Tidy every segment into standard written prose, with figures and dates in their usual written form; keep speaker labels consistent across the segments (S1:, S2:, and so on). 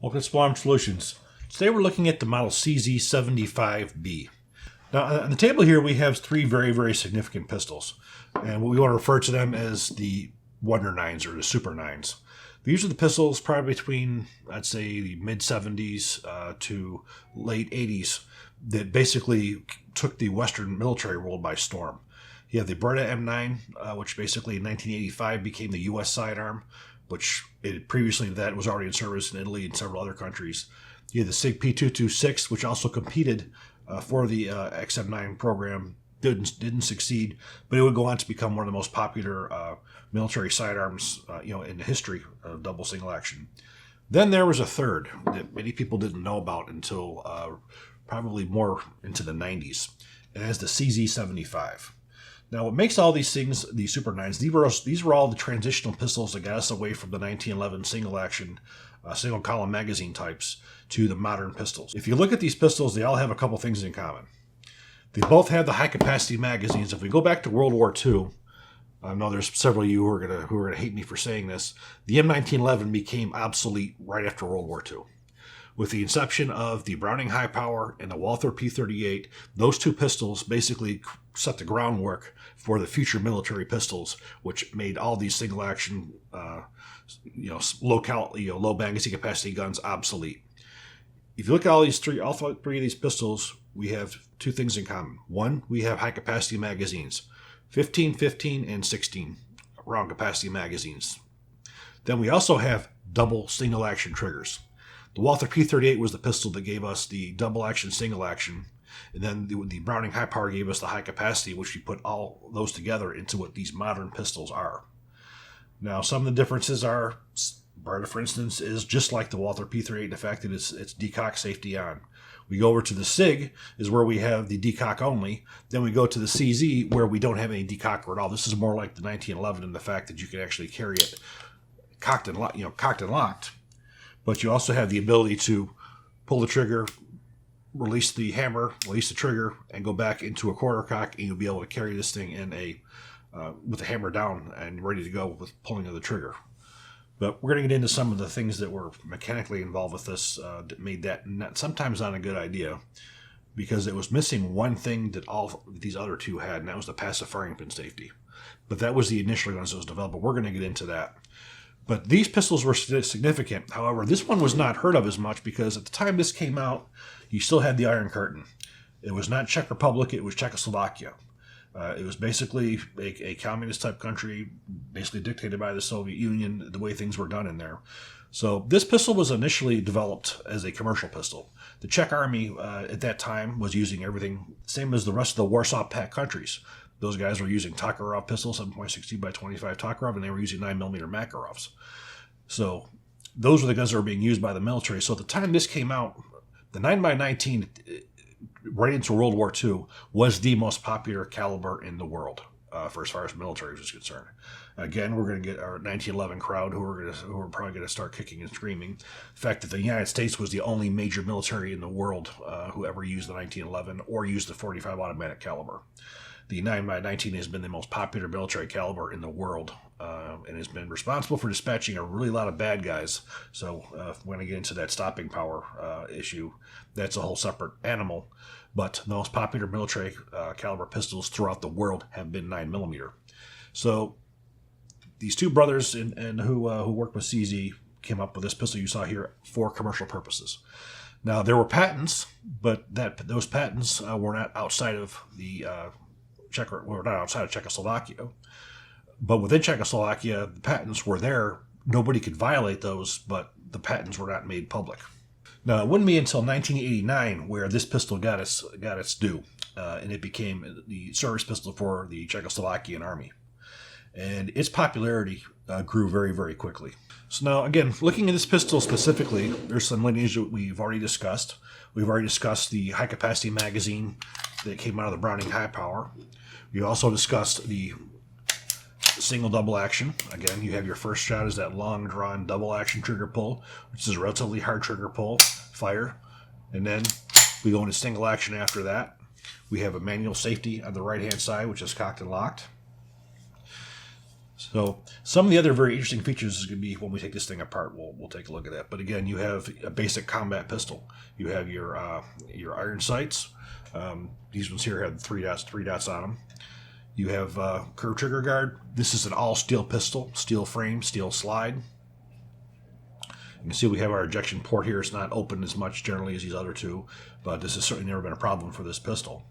S1: Welcome to Sublime Solutions. Today we're looking at the model CZ75B. Now on the table here we have three very significant pistols, and we want to refer to them as the Wonder Nines or the Super Nines. These are the pistols probably between, I'd say, the mid-70s to late 80s that basically took the Western military world by storm. You have the Beretta M9, which basically in 1985 became the U.S. sidearm, which previously to that was already in service in Italy and several other countries. You had the SIG P226, which also competed for the XM9 program. Didn't succeed, but it would go on to become one of the most popular military sidearms, in the history of double single action. Then there was a third that many people didn't know about until probably more into the 90s, and that's the CZ75. Now, what makes all these things, these Super 9s, these were all the transitional pistols that got us away from the 1911 single-action, single-column magazine types to the modern pistols. If you look at these pistols, they all have a couple things in common. They both have the high-capacity magazines. If we go back to World War II, I know there's several of you who are gonna hate me for saying this. The M1911 became obsolete right after World War II. With the inception of the Browning High Power and the Walther P38, those two pistols basically set the groundwork for the future military pistols, which made all these single-action, low magazine capacity guns obsolete. If you look at all three of these pistols, we have two things in common. One, we have high-capacity magazines, 15, 15, and 16 round capacity magazines. Then we also have double single-action triggers. The Walther P38 was the pistol that gave us the double action, single action, and then the Browning High Power gave us the high capacity, which we put all those together into what these modern pistols are. Now, some of the differences are, Beretta, for instance, is just like the Walther P38 in the fact that it's decock safety on. We go over to the SIG, is where we have the decock only. Then we go to the CZ, where we don't have any decocker at all. This is more like the 1911 in the fact that you can actually carry it cocked and locked. But you also have the ability to pull the trigger, release the hammer, release the trigger, and go back into a quarter cock, and you'll be able to carry this thing in with the hammer down and ready to go with pulling of the trigger. But we're going to get into some of the things that were mechanically involved with this that made that sometimes not a good idea, because it was missing one thing that all these other two had, and that was the passive firing pin safety. But that was the initial ones that was developed, but we're going to get into that. But these pistols were significant. However, this one was not heard of as much because at the time this came out, you still had the Iron Curtain. It was not Czech Republic, it was Czechoslovakia. It was basically a communist-type country, basically dictated by the Soviet Union, the way things were done in there. So this pistol was initially developed as a commercial pistol. The Czech army at that time was using everything, same as the rest of the Warsaw Pact countries. Those guys were using Tokarev pistols, 7.62 by 25 Tokarev, and they were using 9mm Makarovs. So those were the guns that were being used by the military. So at the time this came out, the 9x19, right into World War II, was the most popular caliber in the world for as far as military is concerned. Again, we're going to get our 1911 crowd who are probably going to start kicking and screaming. The fact that the United States was the only major military in the world who ever used the 1911 or used the .45 automatic caliber. The 9x19 has been the most popular military caliber in the world and has been responsible for dispatching a really lot of bad guys. So if we're going to get into that stopping power issue, that's a whole separate animal. But the most popular military caliber pistols throughout the world have been 9mm. So these two brothers who worked with CZ came up with this pistol you saw here for commercial purposes. Now, there were patents, but those patents were not outside of the not outside of Czechoslovakia, but within Czechoslovakia, the patents were there. Nobody could violate those, but the patents were not made public. Now, it wouldn't be until 1989 where this pistol got its due, and it became the service pistol for the Czechoslovakian army. And its popularity grew very quickly. So now, again, looking at this pistol specifically, there's some lineage that we've already discussed. We've already discussed the high-capacity magazine that came out of the Browning High Power. We also discussed the single double action. Again, you have your first shot is that long-drawn double action trigger pull, which is a relatively hard trigger pull, fire. And then we go into single action after that. We have a manual safety on the right-hand side, which is cocked and locked. So some of the other very interesting features is going to be when we take this thing apart. We'll take a look at that. But again, you have a basic combat pistol. You have your iron sights. These ones here have three dots on them. You have curved trigger guard. This is an all steel pistol, steel frame, steel slide. You can see we have our ejection port here. It's not open as much generally as these other two, but this has certainly never been a problem for this pistol.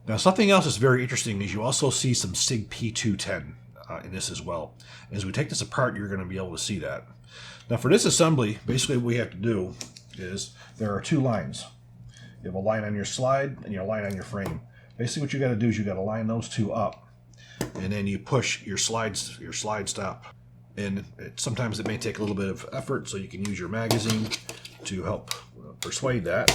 S1: Now, something else that's very interesting is you also see some SIG P210 in this as well. As we take this apart, you're going to be able to see that. Now, for this assembly, basically what we have to do is there are two lines. You have a line on your slide and your line on your frame. Basically, what you got to do is you got to line those two up, and then you push your slide stop. And sometimes it may take a little bit of effort, so you can use your magazine to help persuade that.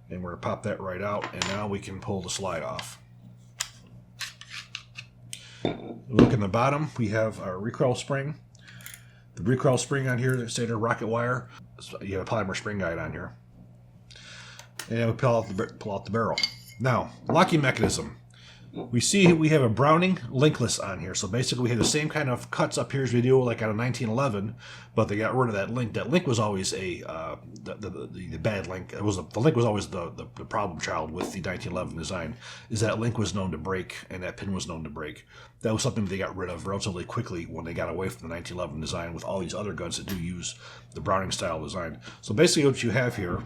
S1: And we're going to pop that right out, and now we can pull the slide off. Look in the bottom, we have our recoil spring. The recoil spring on here, standard rocket wire. You have a polymer spring guide on here. And we pull out the barrel. Now, locking mechanism. We see we have a Browning linkless on here. So basically we have the same kind of cuts up here as we do like on a 1911, but they got rid of that link. That link was always the bad link. The link was always the problem child with the 1911 design, is that link was known to break and that pin was known to break. That was something they got rid of relatively quickly when they got away from the 1911 design with all these other guns that do use the Browning style design. So basically what you have here,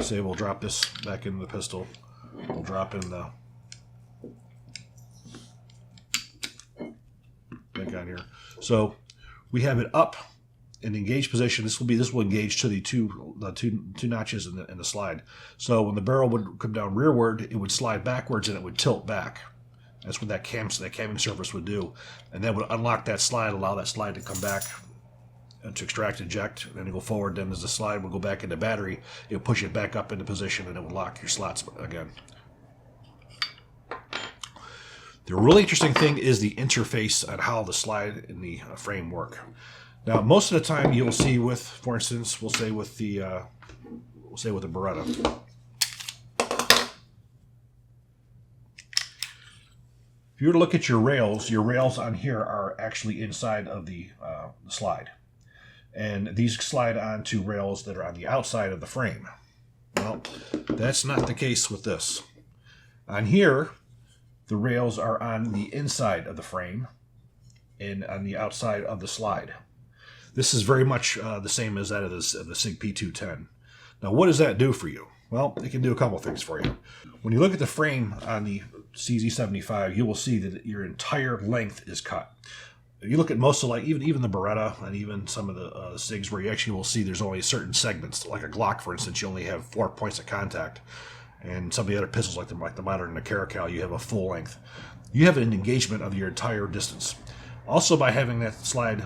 S1: say we'll drop this back into the pistol. We'll drop in the back on here. So we have it up in the engaged position. This will engage to the two notches in the slide. So when the barrel would come down rearward, it would slide backwards and it would tilt back. That's what that camming surface would do, and that would unlock that slide, allow that slide to come back to extract, eject, and then go forward. Then as the slide will go back into battery, it will push it back up into position and it will lock your slots again. The really interesting thing is the interface on how the slide and the frame work. Now, most of the time you'll see with, for instance, we'll say with the Beretta. If you were to look at your rails on here are actually inside of the slide. And these slide onto rails that are on the outside of the frame. Well, that's not the case with this. On here, the rails are on the inside of the frame and on the outside of the slide. This is very much the same as that of the SIG P210. Now, what does that do for you? Well, it can do a couple things for you. When you look at the frame on the CZ75, you will see that your entire length is cut. If you look at most of even the Beretta and even some of the SIGs, where you actually will see there's only certain segments, like a Glock, for instance, you only have 4 points of contact. And some of the other pistols, like the modern and the Caracal, you have a full length. You have an engagement of your entire distance. Also, by having that slide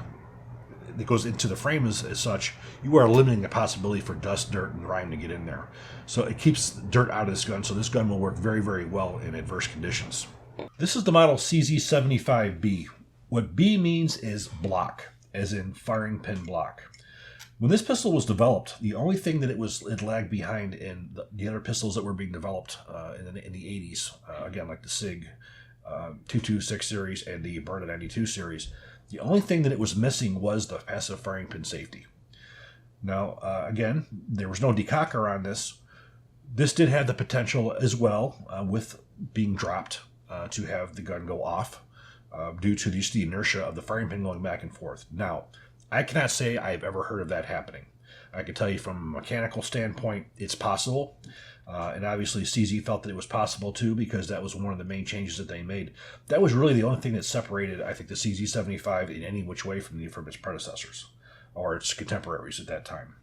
S1: that goes into the frame as such, you are limiting the possibility for dust, dirt, and grime to get in there. So it keeps dirt out of this gun, so this gun will work very, very well in adverse conditions. This is the model CZ75B. What B means is block, as in firing pin block. When this pistol was developed, the only thing that it lagged behind in the other pistols that were being developed in the 80s, again, like the SIG 226 series and the Beretta 92 series, the only thing that it was missing was the passive firing pin safety. Now, again, there was no decocker on this. This did have the potential as well, with being dropped, to have the gun go off due to just the inertia of the firing pin going back and forth. Now, I cannot say I've ever heard of that happening. I can tell you from a mechanical standpoint, it's possible. And obviously CZ felt that it was possible too, because that was one of the main changes that they made. That was really the only thing that separated, I think, the CZ75 in any which way from its predecessors or its contemporaries at that time.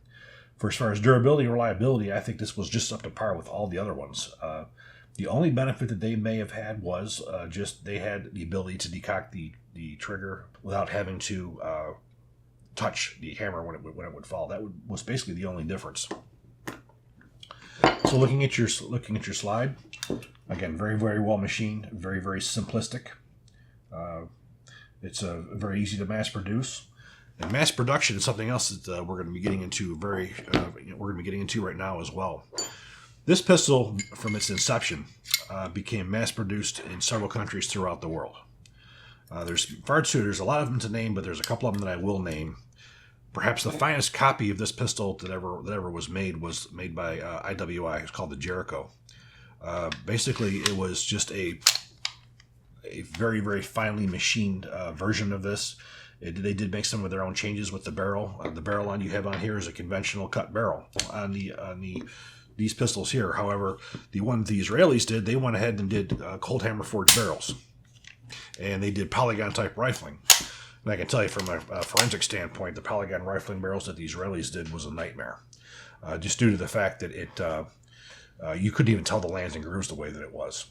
S1: For as far as durability and reliability, I think this was just up to par with all the other ones. The only benefit that they may have had was just they had the ability to decock the trigger without having to touch the hammer when it would fall. That was basically the only difference. So looking at your slide, again, very, very well machined, very, very simplistic. It's very easy to mass produce. And mass production is something else that we're going to be getting into right now as well. This pistol, from its inception, became mass-produced in several countries throughout the world. There's a lot of them to name, but there's a couple of them that I will name. Perhaps the finest copy of this pistol that ever was made by IWI. It's called the Jericho. Basically, it was just a very, very finely machined version of this. They did make some of their own changes with the barrel. The barrel on you have on here is a conventional cut barrel on these pistols here. However, the one the Israelis did, they went ahead and did cold hammer forged barrels, and they did polygon type rifling. And I can tell you from a forensic standpoint, the polygon rifling barrels that the Israelis did was a nightmare, just due to the fact that you couldn't even tell the lands and grooves the way that it was.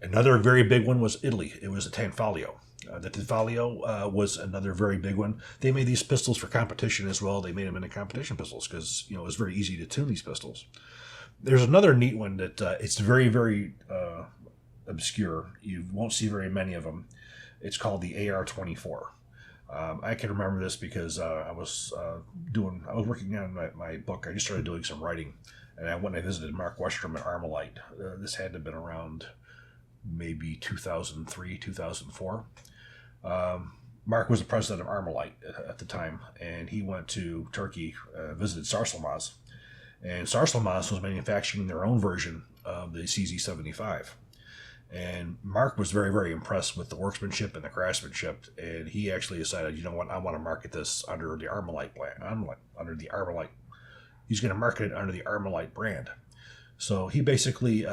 S1: Another very big one was Italy. It was a Tanfoglio. The Tanfoglio was another very big one. They made these pistols for competition as well. They made them into competition pistols because it was very easy to tune these pistols. There's another neat one that it's very, very obscure. You won't see very many of them. It's called the AR-24. I can remember this because I was working on my book. I just started doing some writing, and I visited Mark Westrom at Armalite. This had to have been around maybe 2003, 2004. Mark was the president of Armalite at the time, and he went to Turkey, visited Sarsılmaz, and Sarsılmaz was manufacturing their own version of the CZ75. And Mark was very, very impressed with the workmanship and the craftsmanship, and he actually decided, you know what, I want to market this under the Armalite brand. He's going to market it under the Armalite brand. So he basically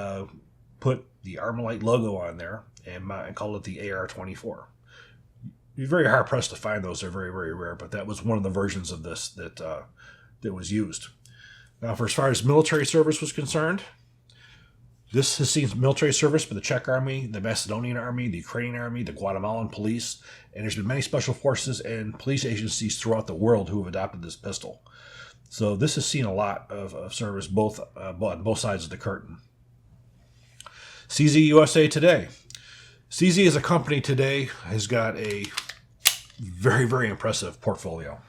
S1: put the Armalite logo on there and called it the AR-24. You're very hard pressed to find those; they're very, very rare. But that was one of the versions of this that was used. Now, for as far as military service was concerned, this has seen military service by the Czech Army, the Macedonian Army, the Ukrainian Army, the Guatemalan police, and there's been many special forces and police agencies throughout the world who have adopted this pistol. So this has seen a lot of service on both sides of the curtain. CZ USA today. CZ as a company today has got a very, very impressive portfolio.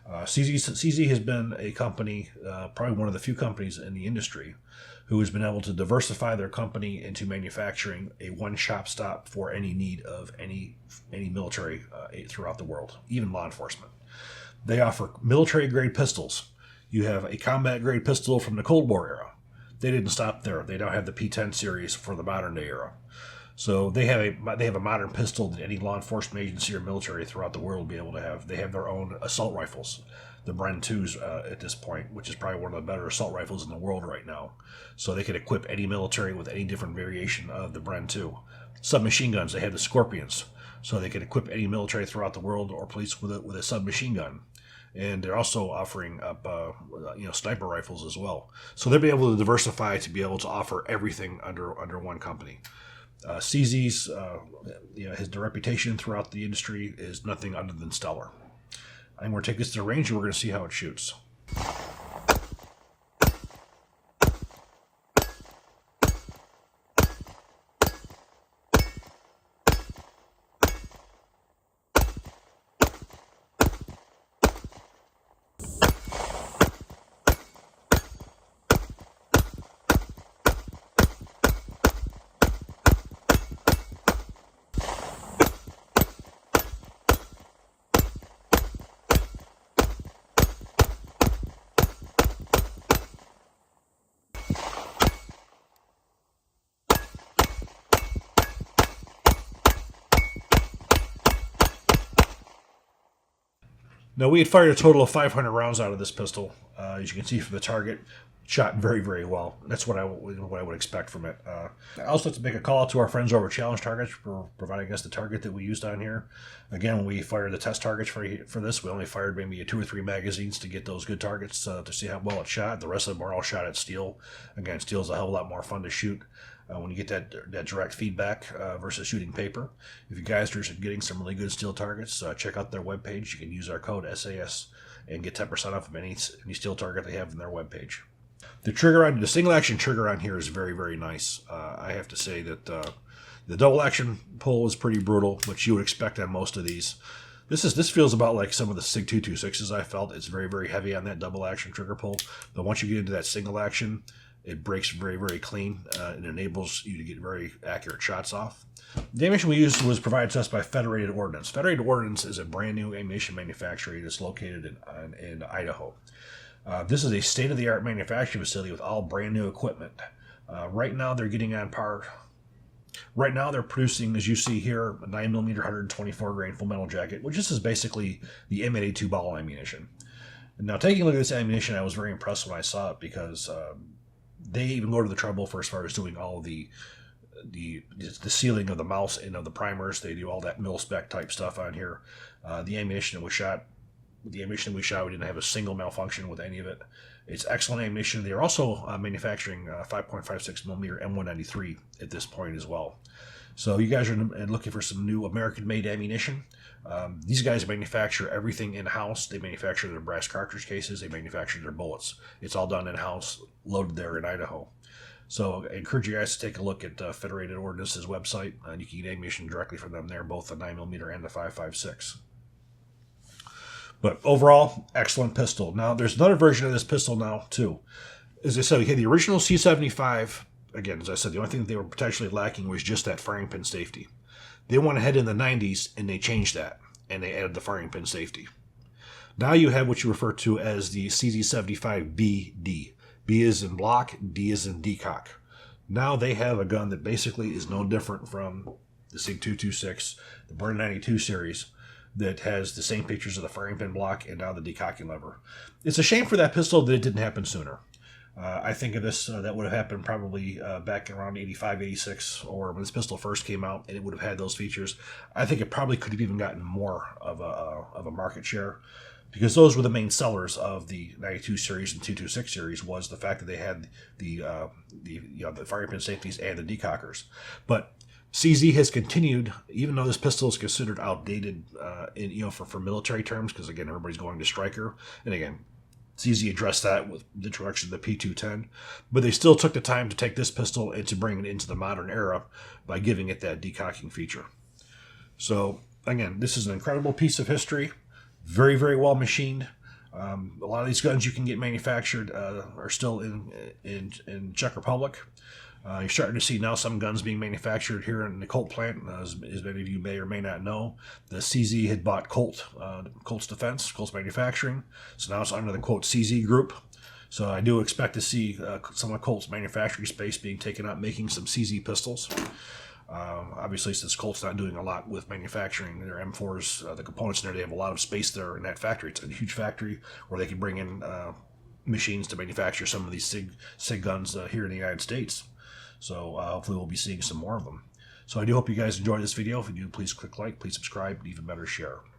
S1: CZ has been a company, probably one of the few companies in the industry, who has been able to diversify their company into manufacturing a one-shop stop for any need of any military throughout the world, even law enforcement. They offer military-grade pistols. You have a combat-grade pistol from the Cold War era. They didn't stop there. They now have the P10 series for the modern-day era. So they have a modern pistol that any law enforcement agency or military throughout the world will be able to have. They have their own assault rifles, the Bren 2s at this point, which is probably one of the better assault rifles in the world right now. So they can equip any military with any different variation of the Bren 2. Submachine guns, they have the Scorpions, so they can equip any military throughout the world or police with a submachine gun. And they're also offering up sniper rifles as well. So they'll be able to diversify to be able to offer everything under one company. CZ's the reputation throughout the industry is nothing other than stellar. I'm going to take this to the range and we're going to see how it shoots. Now, we had fired a total of 500 rounds out of this pistol. As you can see from the target, shot very, very well. That's what I would expect from it. I also like to make a call out to our friends over at Challenge Targets for providing us the target that we used on here. Again, when we fired the test targets for this, we only fired maybe 2 or 3 magazines to get those good targets to see how well it shot. The rest of them are all shot at steel. Again, steel is a hell of a lot more fun to shoot when you get that direct feedback versus shooting paper. If you guys are interested in getting some really good steel targets, check out their webpage. You can use our code SAS and get 10% off of any steel target they have in their webpage. The single action trigger on here is very, very nice. I have to say that the double action pull is pretty brutal, which you would expect on most of these. This feels about like some of the SIG 226s I felt. It's very, very heavy on that double action trigger pull. But once you get into that single action, It breaks very, very clean. It enables you to get very accurate shots off. The ammunition we used was provided to us by Federated Ordnance. Federated Ordnance is a brand new ammunition manufacturer that's located in Idaho. This is a state-of-the-art manufacturing facility with all brand new equipment. Right now, they're getting on par. Right now, they're producing, as you see here, a 9mm 124 grain full metal jacket, which is basically the M82 ball ammunition. Now, taking a look at this ammunition, I was very impressed when I saw it because they even go to the trouble for as far as doing all of the sealing of the mouths and of the primers. They do all that mil-spec type stuff on here. The ammunition that was shot, we didn't have a single malfunction with any of it. It's excellent ammunition. They're also manufacturing 5.56mm M193 at this point as well. So you guys are looking for some new American-made ammunition. These guys manufacture everything in-house. They manufacture their brass cartridge cases. They manufacture their bullets. It's all done in-house, loaded there in Idaho. So I encourage you guys to take a look at Federated Ordnance's website. You can get ammunition directly from them there, both the 9mm and the 5.56. But overall, excellent pistol. Now, there's another version of this pistol now, too. As I said, we had the original C75. Again, as I said, the only thing that they were potentially lacking was just that firing pin safety. They went ahead in the 90s and they changed that, and they added the firing pin safety. Now you have what you refer to as the CZ75BD. B is in block, D is in decock. Now they have a gun that basically is no different from the SIG 226, the Burn 92 series, that has the same features of the firing pin block and now the decocking lever. It's a shame for that pistol that it didn't happen sooner. I think of this, that would have happened probably back around 85, 86, or when this pistol first came out, and it would have had those features. I think it probably could have even gotten more of a market share, because those were the main sellers of the 92 series and 226 series, was the fact that they had the firing pin safeties and the decockers. But CZ has continued, even though this pistol is considered outdated, for military terms, because again everybody's going to striker, and again CZ addressed that with the introduction of the P210, but they still took the time to take this pistol and to bring it into the modern era by giving it that decocking feature. So again, this is an incredible piece of history, very, very well machined. A lot of these guns you can get manufactured are still in Czech Republic. You're starting to see now some guns being manufactured here in the Colt plant. As many of you may or may not know, the CZ had bought Colt's Defense, Colt's Manufacturing. So now it's under the quote CZ group. So I do expect to see some of Colt's manufacturing space being taken up, making some CZ pistols. Obviously, since Colt's not doing a lot with manufacturing their M4s, the components in there, they have a lot of space there in that factory. It's a huge factory where they can bring in machines to manufacture some of these SIG guns here in the United States. So hopefully we'll be seeing some more of them. So I do hope you guys enjoyed this video. If you do, please click like, please subscribe, and even better, share.